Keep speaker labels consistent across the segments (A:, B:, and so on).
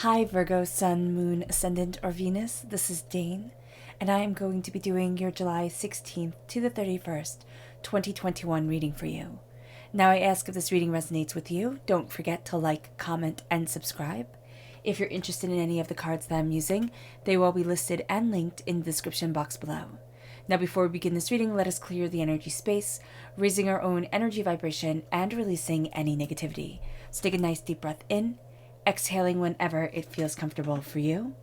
A: Hi Virgo, Sun, Moon, Ascendant, or Venus. This is Dane, and I am going to be doing your July 16th to the 31st, 2021 reading for you. Now I ask if this reading resonates with you, don't forget to like, comment, and subscribe. If you're interested in any of the cards that I'm using, they will be listed and linked in the description box below. Now before we begin this reading, let us clear the energy space, raising our own energy vibration and releasing any negativity. So take a nice deep breath in, exhaling whenever it feels comfortable for you.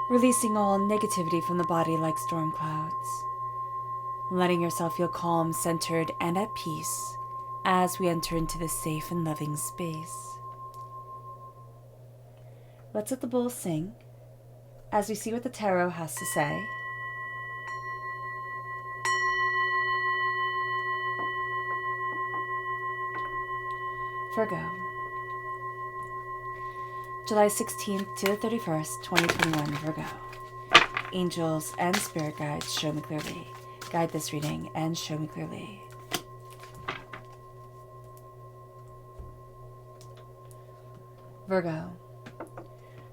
A: Releasing all negativity from the body like storm clouds. Letting yourself feel calm, centered, and at peace as we enter into this safe and loving space. Let's let the bowl sing as we see what the tarot has to say. Virgo, July 16th to the 31st, 2021, Virgo. Angels and spirit guides, show me clearly. Guide this reading and show me clearly. Virgo,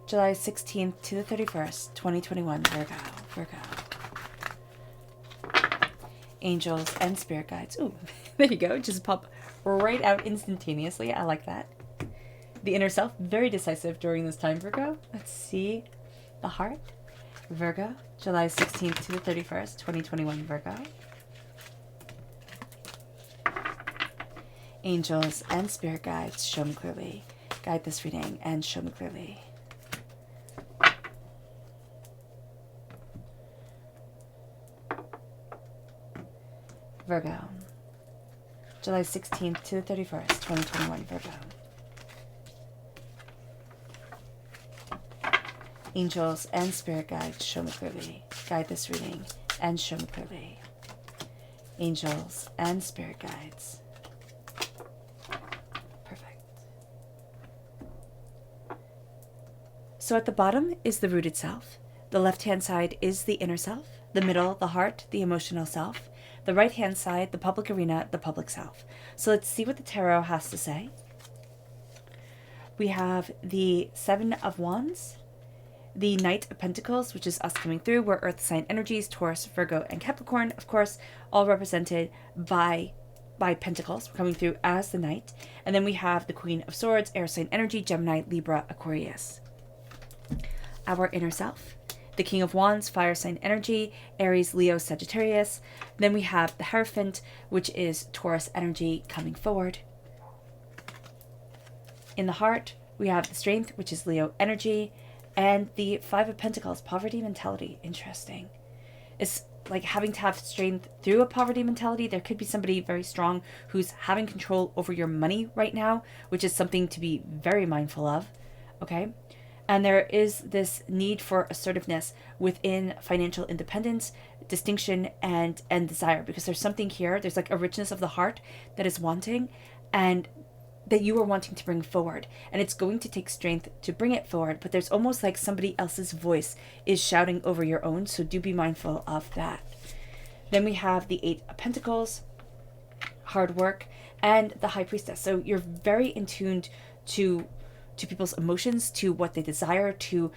A: July 16th to the 31st, 2021, Virgo. Virgo. Angels and spirit guides. Ooh, there you go. Just pop right out instantaneously. I like that. The inner self, very decisive during this time, Virgo. Let's see. The heart. Virgo, July 16th to the 31st, 2021, Virgo. Angels and spirit guides, show me clearly. Guide this reading and show me clearly. Virgo, July 16th to the 31st, 2021, Virgo. Angels and spirit guides, show me clearly. Guide this reading and show me clearly. Angels and spirit guides. Perfect. So at the bottom is the rooted self. The left-hand side is the inner self. The middle, the heart, the emotional self. The right-hand side, the public arena, the public self. So let's see what the tarot has to say. We have the Seven of Wands, the Knight of Pentacles, which is us coming through. We're earth sign energies, Taurus, Virgo, and Capricorn, of course, all represented by Pentacles. We're coming through as the Knight. And then we have the Queen of Swords, air sign energy, Gemini, Libra, Aquarius. Our inner self, the King of Wands, fire sign energy, Aries, Leo, Sagittarius. Then we have the Hierophant, which is Taurus energy coming forward. In the heart, we have the Strength, which is Leo energy, and the Five of Pentacles, poverty mentality. Interesting. It's like having to have strength through a poverty mentality. There could be somebody very strong who's having control over your money right now, which is something to be very mindful of. Okay? And there is this need for assertiveness within financial independence, distinction, and desire, because there's something here. There's like a richness of the heart that is wanting and that you are wanting to bring forward. And it's going to take strength to bring it forward, but there's almost like somebody else's voice is shouting over your own. So do be mindful of that. Then we have the Eight of Pentacles, hard work, and the High Priestess. So you're very in tuned to people's emotions, to what they desire, to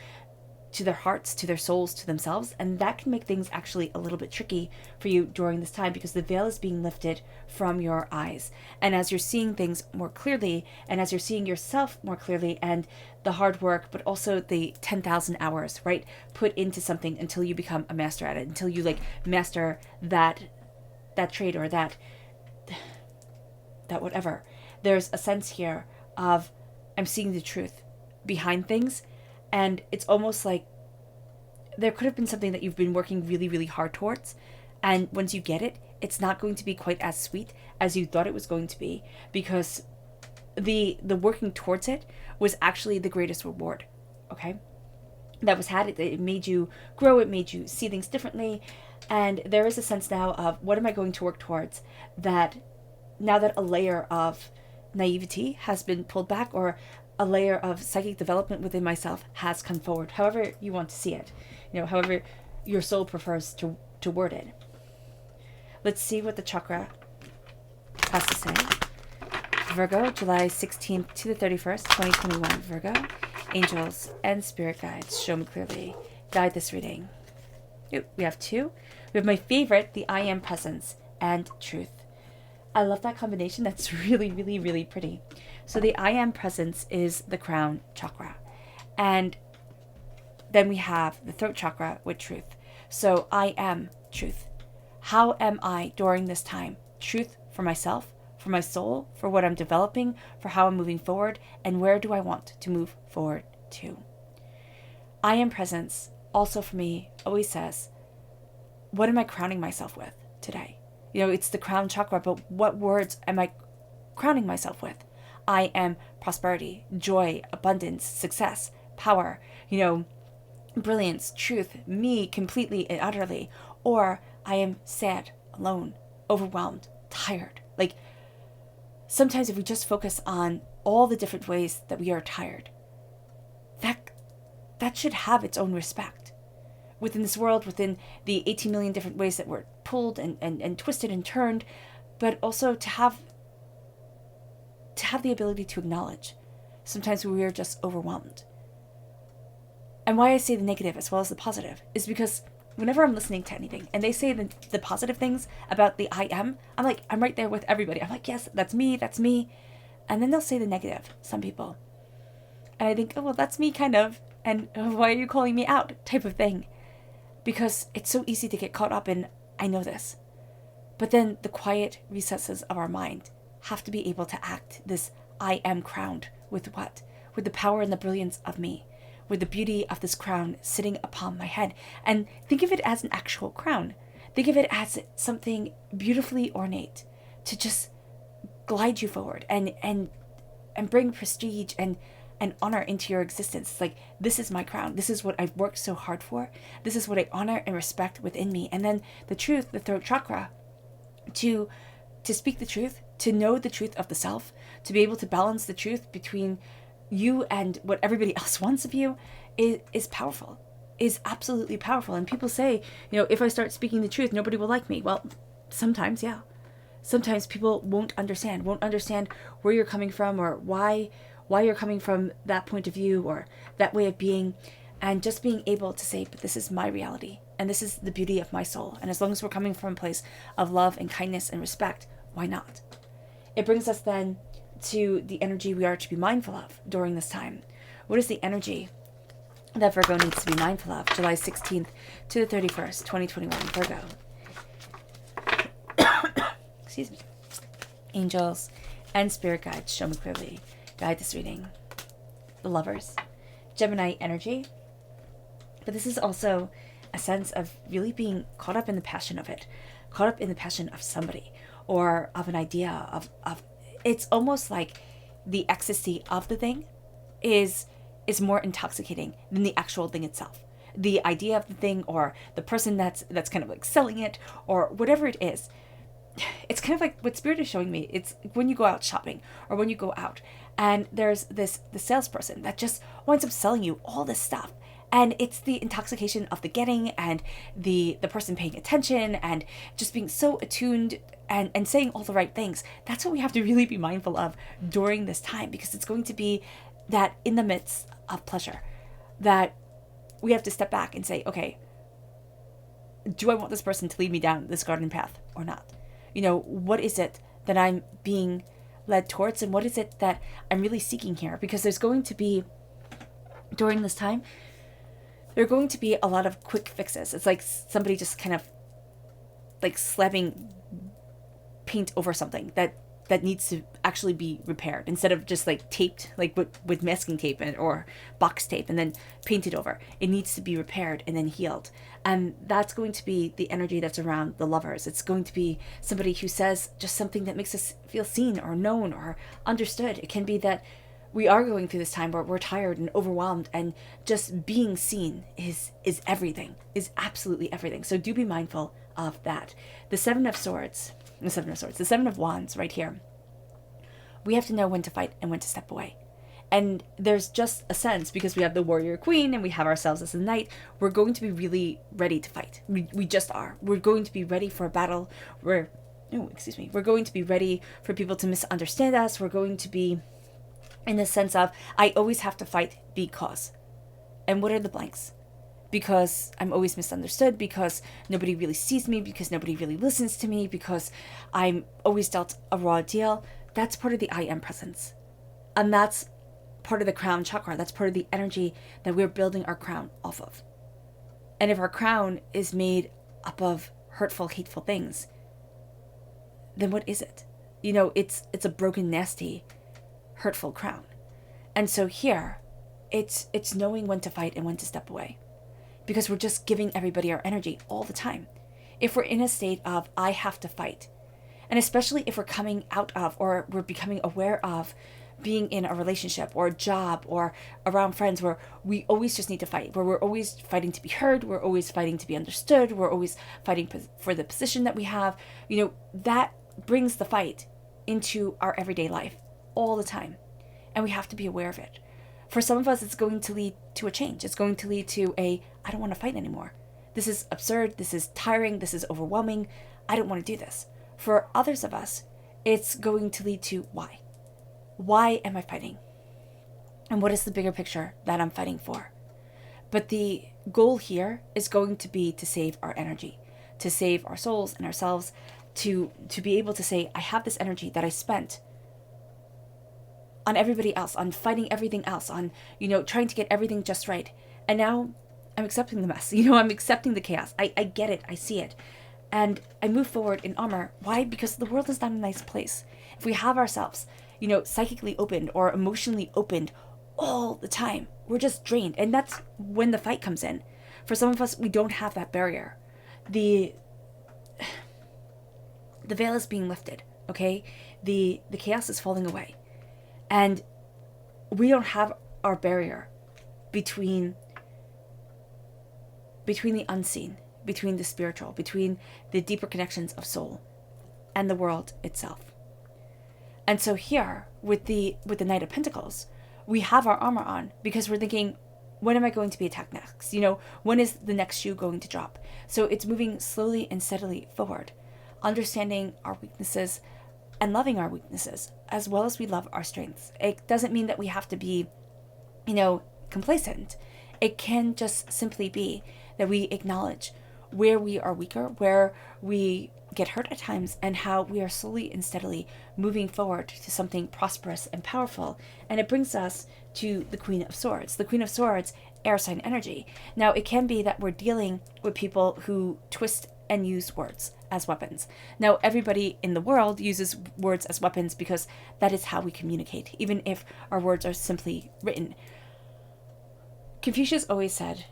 A: their hearts, to their souls, to themselves. And that can make things actually a little bit tricky for you during this time, because the veil is being lifted from your eyes. And as you're seeing things more clearly, and as you're seeing yourself more clearly, and the hard work, but also the 10,000 hours, right, put into something until you become a master at it, until you like master that trade or that whatever. There's a sense here of, I'm seeing the truth behind things, and it's almost like there could have been something that you've been working really, really hard towards. And once you get it, it's not going to be quite as sweet as you thought it was going to be, because the working towards it was actually the greatest reward. Okay? That was had. It made you grow. It made you see things differently. And there is a sense now of, what am I going to work towards, that now that a layer of naivety has been pulled back, or a layer of psychic development within myself has come forward, however you want to see it, however your soul prefers to word it. Let's see what the chakra has to say. Virgo, July 16th to the 31st, 2021. Virgo, angels and spirit guides, show me clearly. Guide this reading. We have two. We have my favorite, the I am presence and truth. I love that combination. That's really, really, really pretty. So the I am presence is the crown chakra. And then we have the throat chakra with truth. So I am truth. How am I during this time? Truth for myself, for my soul, for what I'm developing, for how I'm moving forward, and where do I want to move forward to? I am presence also for me always says, what am I crowning myself with today? It's the crown chakra, but what words am I crowning myself with? I am prosperity, joy, abundance, success, power, brilliance, truth, me completely and utterly. Or I am sad, alone, overwhelmed, tired. Like, sometimes if we just focus on all the different ways that we are tired, that should have its own respect. Within this world, within the 18 million different ways that we're pulled and twisted and turned, but also to have the ability to acknowledge sometimes we are just overwhelmed. And why I say the negative as well as the positive is because whenever I'm listening to anything and they say the positive things about the I am, I'm right there with everybody. I'm like, yes, that's me. And then they'll say the negative, some people. And I think, oh, well, that's me kind of. And why are you calling me out type of thing? Because it's so easy to get caught up in, I know this. But then the quiet recesses of our mind have to be able to act this I am crowned with what? With the power and the brilliance of me. With the beauty of this crown sitting upon my head. And think of it as an actual crown. Think of it as something beautifully ornate to just glide you forward and bring prestige and honor into your existence. It's like, this is my crown. This is what I've worked so hard for. This is what I honor and respect within me. And then the truth, the throat chakra, to speak the truth, to know the truth of the self, to be able to balance the truth between you and what everybody else wants of you is powerful, is absolutely powerful. And people say, if I start speaking the truth, nobody will like me. Well, sometimes, yeah. Sometimes people won't understand where you're coming from, or why you're coming from that point of view or that way of being. And just being able to say, but this is my reality and this is the beauty of my soul. And as long as we're coming from a place of love and kindness and respect, why not? It brings us then to the energy we are to be mindful of during this time. What is the energy that Virgo needs to be mindful of? July 16th to the 31st, 2021, Virgo. Excuse me. Angels and spirit guides, show me clearly. Guide this reading. The Lovers. Gemini energy. But this is also a sense of really being caught up in the passion of it. Caught up in the passion of somebody or of an idea of it's almost like the ecstasy of the thing is more intoxicating than the actual thing itself. The idea of the thing or the person that's kind of like selling it or whatever it is. It's kind of like what Spirit is showing me. It's when you go out shopping or when you go out and there's the salesperson that just winds up selling you all this stuff. And it's the intoxication of the getting and the person paying attention and just being so attuned and saying all the right things. That's what we have to really be mindful of during this time, because it's going to be that in the midst of pleasure that we have to step back and say, okay, do I want this person to lead me down this garden path or not? What is it that I'm being led towards, and what is it that I'm really seeking here? Because there's going to be, during this time, there are going to be a lot of quick fixes. It's like somebody just kind of like slapping paint over something that that needs to actually be repaired instead of just like taped, like with masking tape or box tape and then painted over. It needs to be repaired and then healed. And that's going to be the energy that's around the lovers. It's going to be somebody who says just something that makes us feel seen or known or understood. It can be that we are going through this time where we're tired and overwhelmed, and just being seen is everything, is absolutely everything. So do be mindful of that. The Seven of Wands right here. We have to know when to fight and when to step away. And there's just a sense, because we have the warrior queen and we have ourselves as the knight, we're going to be really ready to fight. We just are. We're going to be ready for a battle. We're going to be ready for people to misunderstand us. We're going to be in the sense of, I always have to fight because. And what are the blanks? Because I'm always misunderstood, because nobody really sees me, because nobody really listens to me, because I'm always dealt a raw deal. That's part of the I am presence. And that's part of the crown chakra. That's part of the energy that we're building our crown off of. And if our crown is made up of hurtful, hateful things, then what is it? It's a broken, nasty, hurtful crown. And so here, it's knowing when to fight and when to step away. Because we're just giving everybody our energy all the time. If we're in a state of, I have to fight, and especially if we're coming out of, or we're becoming aware of being in a relationship or a job or around friends where we always just need to fight, where we're always fighting to be heard, we're always fighting to be understood, we're always fighting for the position that we have, that brings the fight into our everyday life all the time. And we have to be aware of it. For some of us, it's going to lead to a change. It's going to lead to I don't want to fight anymore. This is absurd. This is tiring. This is overwhelming. I don't want to do this. For others of us, it's going to lead to why. Why am I fighting? And what is the bigger picture that I'm fighting for? But the goal here is going to be to save our energy, to save our souls and ourselves, to be able to say, I have this energy that I spent on everybody else, on fighting everything else, on, trying to get everything just right. And now I'm accepting the mess. I'm accepting the chaos. I get it. I see it. And I move forward in armor. Why? Because the world is not a nice place. If we have ourselves, psychically opened or emotionally opened all the time, we're just drained. And that's when the fight comes in. For some of us, we don't have that barrier. The veil is being lifted, okay? The chaos is falling away. And we don't have our barrier between the unseen, between the spiritual, between the deeper connections of soul and the world itself. And so here, with the Knight of Pentacles, we have our armor on because we're thinking, when am I going to be attacked next? When is the next shoe going to drop? So it's moving slowly and steadily forward, understanding our weaknesses and loving our weaknesses as well as we love our strengths. It doesn't mean that we have to be, complacent. It can just simply be that we acknowledge where we are weaker, where we get hurt at times, and how we are slowly and steadily moving forward to something prosperous and powerful. And it brings us to the Queen of Swords. The Queen of Swords, air sign energy. Now, it can be that we're dealing with people who twist and use words as weapons. Now, everybody in the world uses words as weapons because that is how we communicate, even if our words are simply written. Confucius always said,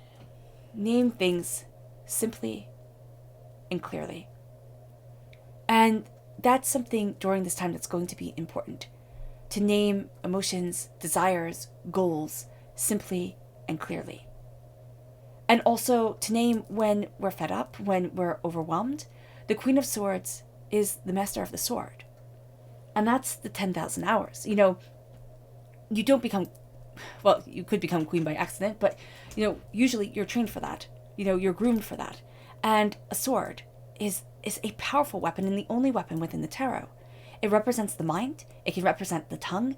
A: name things simply and clearly. And that's something during this time that's going to be important. To name emotions, desires, goals simply and clearly. And also to name when we're fed up, when we're overwhelmed. The Queen of Swords is the master of the sword. And that's the 10,000 hours. You don't become, well, you could become queen by accident, but, usually you're trained for that. You're groomed for that. And a sword is a powerful weapon and the only weapon within the tarot. It represents the mind. It can represent the tongue.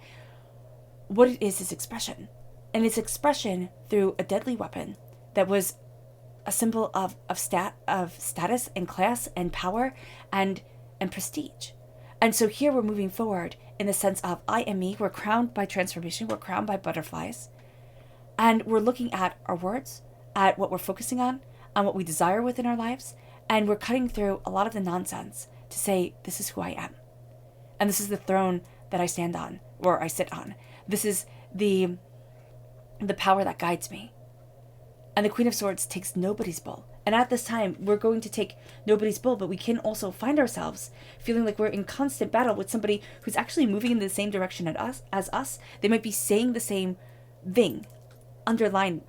A: What it is expression. And it's expression through a deadly weapon that was a symbol of status and class and power and prestige. And so here we're moving forward in the sense of I am me. We're crowned by transformation. We're crowned by butterflies. And we're looking at our words, at what we're focusing on what we desire within our lives. And we're cutting through a lot of the nonsense to say, this is who I am. And this is the throne that I stand on, or I sit on. This is the power that guides me. And the Queen of Swords takes nobody's bull. And at this time, we're going to take nobody's bull, but we can also find ourselves feeling like we're in constant battle with somebody who's actually moving in the same direction as us. They might be saying the same thing, underlined,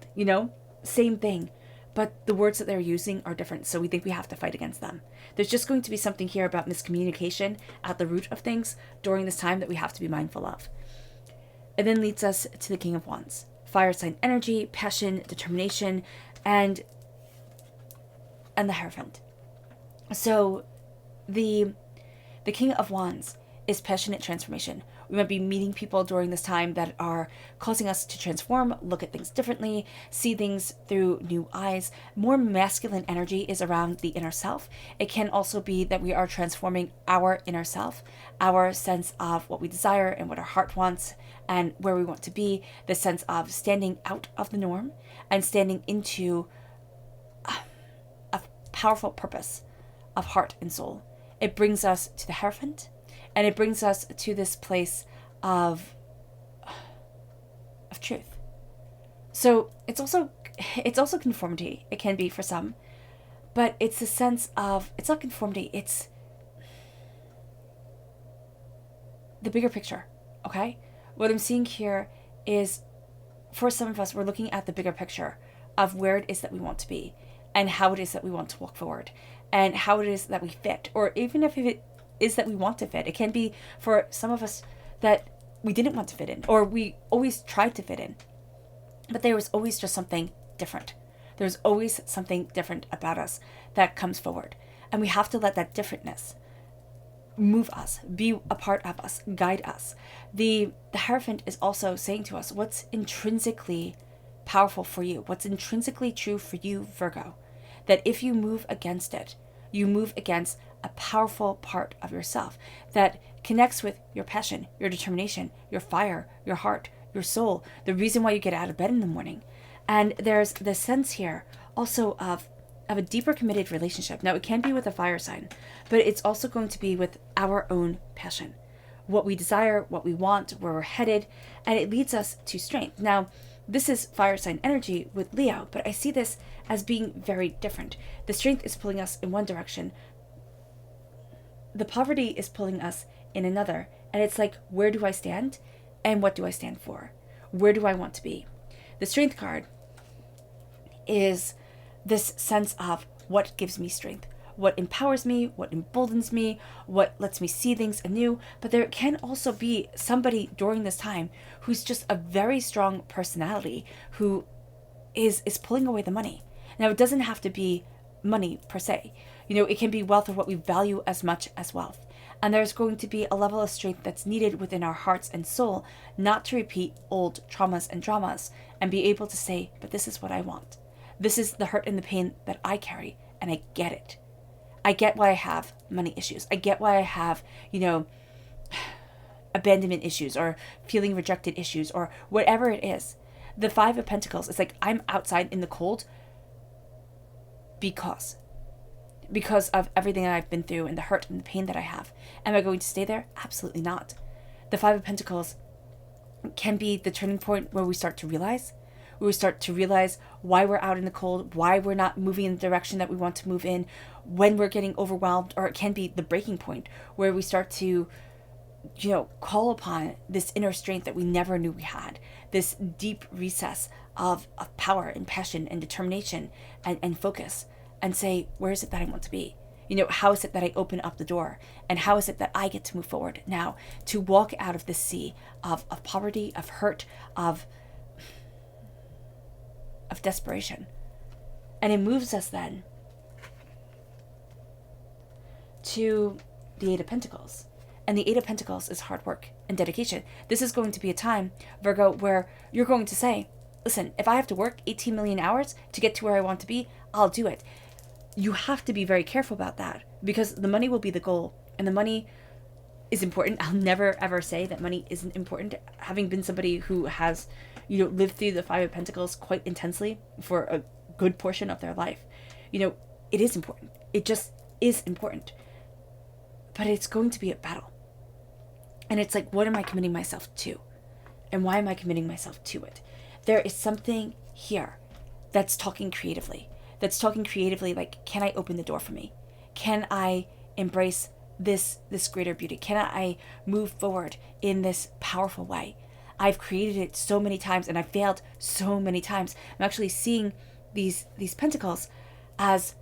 A: same thing, but the words that they're using are different, so we think we have to fight against them. There's just going to be something here about miscommunication at the root of things during this time that we have to be mindful of. It then leads us to the King of Wands. Fire sign energy, passion, determination, and the Hierophant. So the King of Wands is passionate transformation. We might be meeting people during this time that are causing us to transform, look at things differently, see things through new eyes. More masculine energy is around the inner self. It can also be that we are transforming our inner self, our sense of what we desire and what our heart wants and where we want to be, the sense of standing out of the norm and standing into a powerful purpose of heart and soul. It brings us to the Hierophant, and it brings us to this place of truth. So it's also conformity. It can be for some, but it's a sense of, it's not conformity, it's the bigger picture, okay? What I'm seeing here is, for some of us, we're looking at the bigger picture of where it is that we want to be and how it is that we want to walk forward and how it is that we fit, or even if it is that we want to fit. It can be for some of us that we didn't want to fit in, or we always tried to fit in, but there was always just something different. There's always something different about us that comes forward, and we have to let that differentness move us, be a part of us, guide us. The Hierophant is also saying to us what's intrinsically powerful for you, what's intrinsically true for you, Virgo, that if you move against it, you move against a powerful part of yourself that connects with your passion, your determination, your fire, your heart, your soul, the reason why you get out of bed in the morning. And there's the sense here also of a deeper committed relationship. Now, it can be with a fire sign, but it's also going to be with our own passion, what we desire, what we want, where we're headed, and it leads us to strength. Now, this is fire sign energy with Leo, but I see this as being very different. The strength is pulling us in one direction. The poverty is pulling us in another. And it's like, where do I stand? And what do I stand for? Where do I want to be? The strength card is this sense of what gives me strength, what empowers me, what emboldens me, what lets me see things anew. But there can also be somebody during this time who's just a very strong personality who is pulling away the money. Now, it doesn't have to be money per se. It can be wealth or what we value as much as wealth. And there's going to be a level of strength that's needed within our hearts and soul, not to repeat old traumas and dramas and be able to say, but this is what I want. This is the hurt and the pain that I carry, and I get it. I get why I have money issues. I get why I have, abandonment issues or feeling rejected issues or whatever it is. The Five of Pentacles is like, I'm outside in the cold because of everything that I've been through and the hurt and the pain that I have. Am I going to stay there? Absolutely not. The Five of Pentacles can be the turning point where we start to realize why we're out in the cold, why we're not moving in the direction that we want to move in, when we're getting overwhelmed, or it can be the breaking point where we start to, call upon this inner strength that we never knew we had, this deep recess of power and passion and determination and focus, and say, where is it that I want to be? How is it that I open up the door? And how is it that I get to move forward now to walk out of this sea of poverty, of hurt, of desperation? And it moves us then to the Eight of Pentacles. And the Eight of Pentacles is hard work and dedication. This is going to be a time, Virgo, where you're going to say, listen, if I have to work 18 million hours to get to where I want to be, I'll do it. You have to be very careful about that because the money will be the goal, and the money is important. I'll never ever say that money isn't important. Having been somebody who has, lived through the Five of Pentacles quite intensely for a good portion of their life, it is important. It just is important. But it's going to be a battle. And it's like, what am I committing myself to? And why am I committing myself to it? There is something here that's talking creatively. Like, can I open the door for me? Can I embrace this greater beauty? Can I move forward in this powerful way? I've created it so many times and I've failed so many times. I'm actually seeing these pentacles as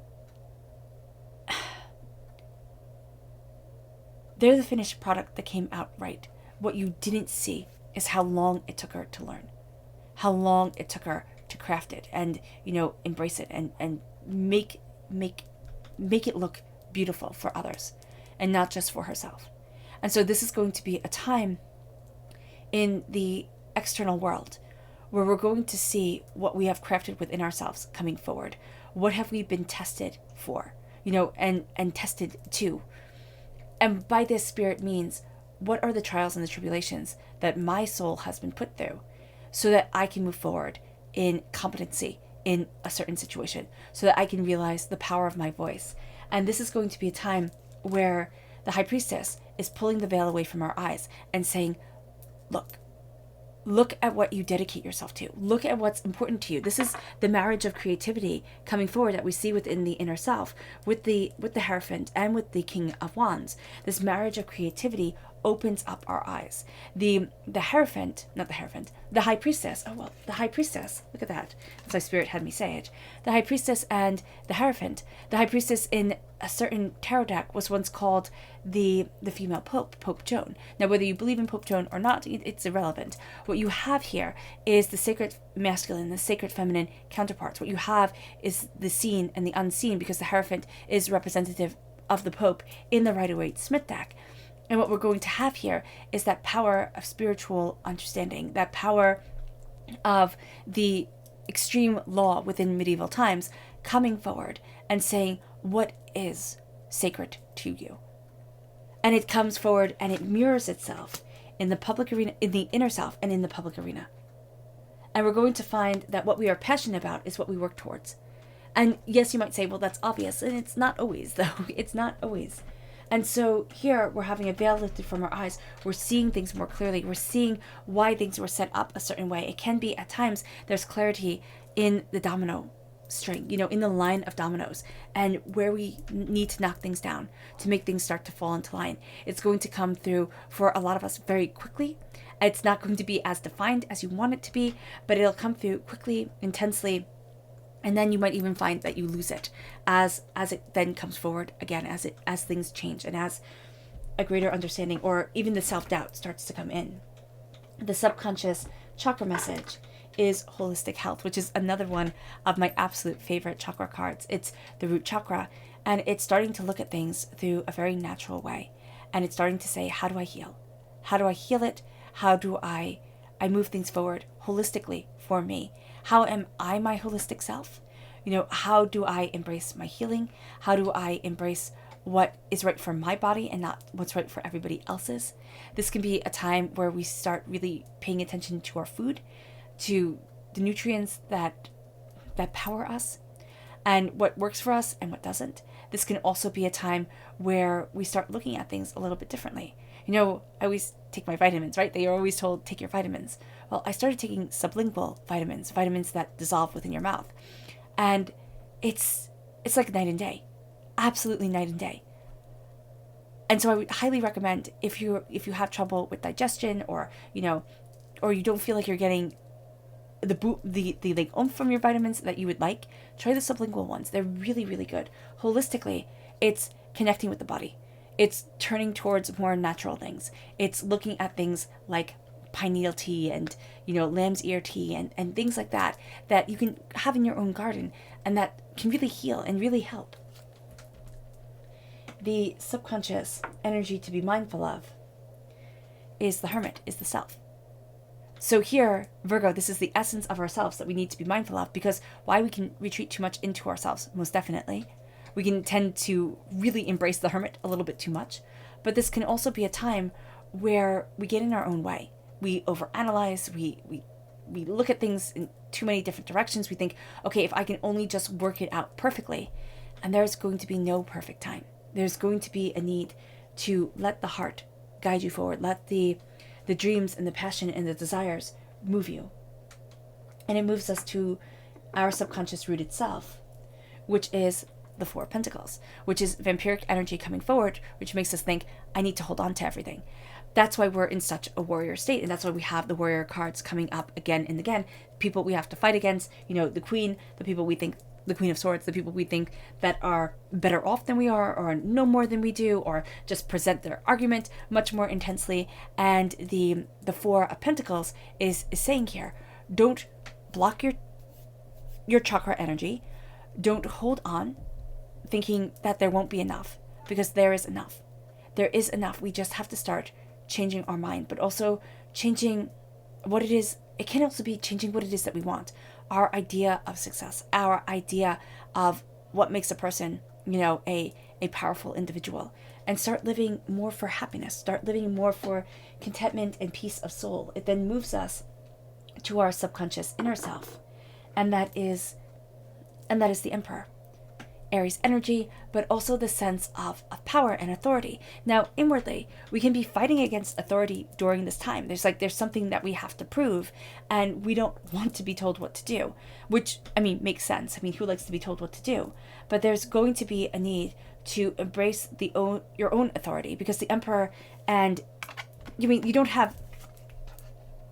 A: they're the finished product that came out right. What you didn't see is how long it took her to learn, how long it took her to craft it and, embrace it and make it look beautiful for others and not just for herself. And so this is going to be a time in the external world where we're going to see what we have crafted within ourselves coming forward. What have we been tested for, and tested to? And by this, Spirit means, what are the trials and the tribulations that my soul has been put through so that I can move forward in competency in a certain situation, so that I can realize the power of my voice. And this is going to be a time where the High Priestess is pulling the veil away from our eyes and saying, look at what you dedicate yourself to. Look at what's important to you. This is the marriage of creativity coming forward that we see within the inner self with the Hierophant and with the King of Wands. This marriage of creativity opens up our eyes. The Hierophant, not the Hierophant, the High Priestess. Oh, well, the High Priestess. Look at that. That's how Spirit had me say it. The High Priestess and the Hierophant. The High Priestess in a certain tarot deck was once called the female Pope, Pope Joan. Now, whether you believe in Pope Joan or not, it's irrelevant. What you have here is the sacred masculine, the sacred feminine counterparts. What you have is the seen and the unseen, because the Hierophant is representative of the Pope in the Rider-Waite-Smith deck. And what we're going to have here is that power of spiritual understanding, that power of the extreme law within medieval times coming forward and saying, what is sacred to you? And it comes forward and it mirrors itself in the public arena, in the inner self and in the public arena. And we're going to find that what we are passionate about is what we work towards. And yes, you might say, well, that's obvious. And it's not always, though. It's not always. And so here we're having a veil lifted from our eyes. We're seeing things more clearly. We're seeing why things were set up a certain way. It can be at times there's clarity in the domino string, in the line of dominoes, and where we need to knock things down to make things start to fall into line. It's going to come through for a lot of us very quickly. It's not going to be as defined as you want it to be, but it'll come through quickly, intensely. And then you might even find that you lose it as it then comes forward again, as things change and as a greater understanding or even the self-doubt starts to come in. The subconscious chakra message is holistic health, which is another one of my absolute favorite chakra cards. It's the root chakra, and it's starting to look at things through a very natural way. And it's starting to say, how do I heal? How do I heal it? How do I move things forward holistically for me? How am I my holistic self? How do I embrace my healing? How do I embrace what is right for my body and not what's right for everybody else's? This can be a time where we start really paying attention to our food, to the nutrients that power us, and what works for us and what doesn't. This can also be a time where we start looking at things a little bit differently. I always take my vitamins, right? They are always told, take your vitamins. Well, I started taking sublingual vitamins that dissolve within your mouth. And it's like night and day. Absolutely night and day. And so I would highly recommend, if you have trouble with digestion or you don't feel like you're getting the like oomph from your vitamins that you would like, try the sublingual ones. They're really, really good. Holistically, it's connecting with the body. It's turning towards more natural things. It's looking at things like pine needle tea and, lamb's ear tea and things like that you can have in your own garden and that can really heal and really help. The subconscious energy to be mindful of is the Hermit, is the self. So here, Virgo, this is the essence of ourselves that we need to be mindful of, because why we can retreat too much into ourselves, most definitely. We can tend to really embrace the Hermit a little bit too much, but this can also be a time where we get in our own way. We overanalyze, we look at things in too many different directions. We think, okay, if I can only just work it out perfectly, and there's going to be no perfect time. There's going to be a need to let the heart guide you forward. Let the dreams and the passion and the desires move you. And it moves us to our subconscious rooted self, which is the Four of Pentacles, which is vampiric energy coming forward, which makes us think, I need to hold on to everything. That's why we're in such a warrior state, and that's why we have the warrior cards coming up again and again. People we have to fight against, the queen, the people we think, the Queen of Swords, the people we think that are better off than we are, or know more than we do, or just present their argument much more intensely. And the Four of Pentacles is saying here, don't block your chakra energy. Don't hold on thinking that there won't be enough, because there is enough. There is enough. We just have to start changing our mind, but also changing what it is. It can also be changing what it is that we want. Our idea of success, our idea of what makes a person, a powerful individual, and start living more for happiness, start living more for contentment and peace of soul. It then moves us to our subconscious inner self, and that is the Emperor. Aries energy, but also the sense of power and authority. Now, inwardly, we can be fighting against authority during this time. There's something that we have to prove, and we don't want to be told what to do, which, makes sense. Who likes to be told what to do? But there's going to be a need to embrace your own authority, because the Emperor, and you don't have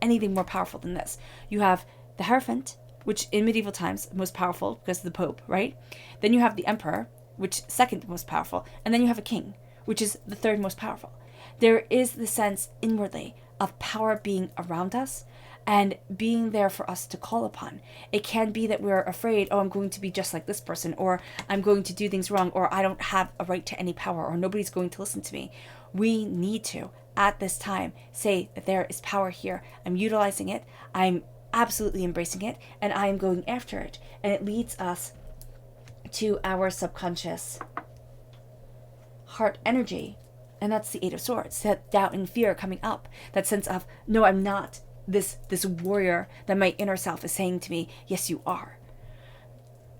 A: anything more powerful than this. You have the Hierophant, which in medieval times, most powerful because of the Pope, right? Then you have the Emperor, which second most powerful. And then you have a king, which is the third most powerful. There is the sense inwardly of power being around us and being there for us to call upon. It can be that we're afraid, I'm going to be just like this person, or I'm going to do things wrong, or I don't have a right to any power, or nobody's going to listen to me. We need to, at this time, say that there is power here. I'm utilizing it. I'm absolutely embracing it, and I am going after it. And it leads us to our subconscious heart energy, and that's the Eight of Swords. That doubt and fear coming up, that sense of, no, I'm not this warrior that my inner self is saying to me, yes, you are.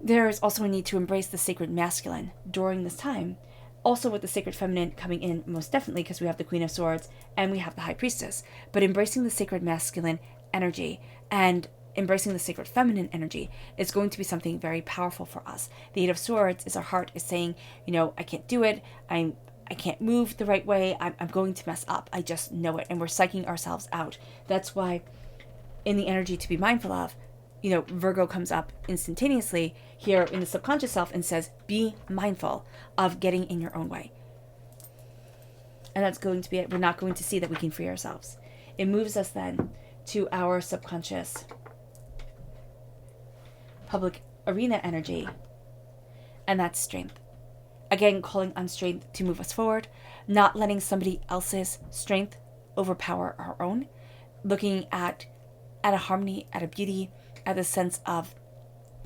A: There is also a need to embrace the sacred masculine during this time, also with the sacred feminine coming in most definitely, because we have the Queen of Swords and we have the High Priestess. But embracing the sacred masculine energy and embracing the sacred feminine energy is going to be something very powerful for us. The Eight of Swords is our heart is saying, I can't do it. I can't move the right way. I'm going to mess up. I just know it. And we're psyching ourselves out. That's why in the energy to be mindful of, Virgo comes up instantaneously here in the subconscious self and says, be mindful of getting in your own way. And that's going to be it. We're not going to see that we can free ourselves. It moves us then to our subconscious public arena energy, and that's strength. Again, calling on strength to move us forward, not letting somebody else's strength overpower our own, looking at a harmony, at a beauty, at the sense of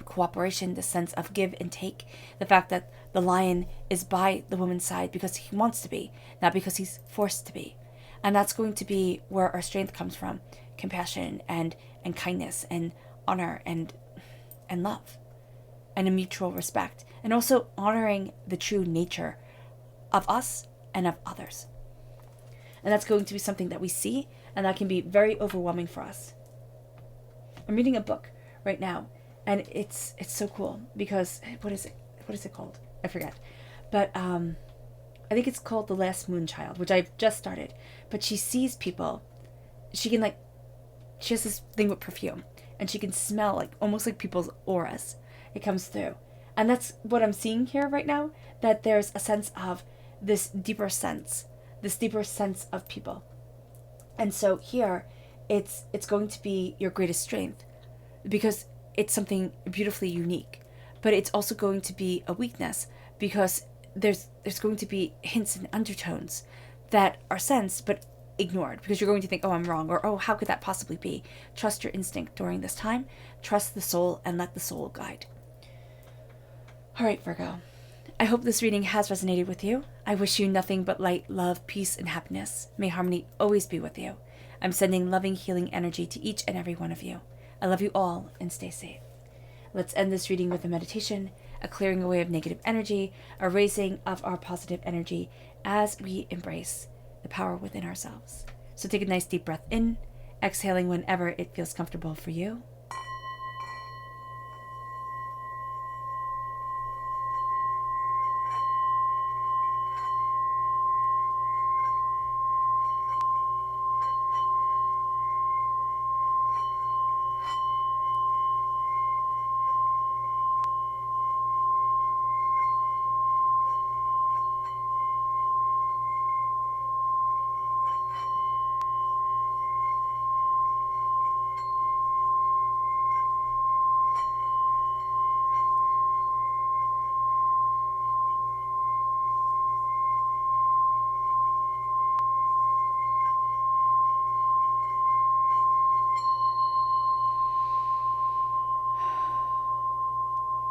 A: cooperation, the sense of give and take, the fact that the lion is by the woman's side because he wants to be, not because he's forced to be. And that's going to be where our strength comes from. Compassion and kindness and honor and love and a mutual respect, and also honoring the true nature of us and of others. And that's going to be something that we see, and that can be very overwhelming for us. I'm reading a book right now, and it's so cool because what is it called? I forget. But I think it's called The Last Moon Child, which I've just started. But she sees people, she has this thing with perfume, and she can smell almost like people's auras. It comes through. And that's what I'm seeing here right now, that there's a sense of this deeper sense of people. And so here, it's going to be your greatest strength, because it's something beautifully unique. But it's also going to be a weakness, because there's going to be hints and undertones that are sensed but ignored, because you're going to think, I'm wrong, or how could that possibly be? Trust your instinct during this time. Trust the soul and let the soul guide. All right, Virgo. I hope this reading has resonated with you. I wish you nothing but light, love, peace, and happiness. May harmony always be with you. I'm sending loving, healing energy to each and every one of you. I love you all, and stay safe. Let's end this reading with a meditation, a clearing away of negative energy, a raising of our positive energy as we embrace the power within ourselves. So take a nice deep breath in, exhaling whenever it feels comfortable for you.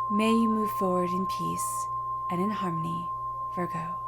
A: May you move forward in peace and in harmony, Virgo.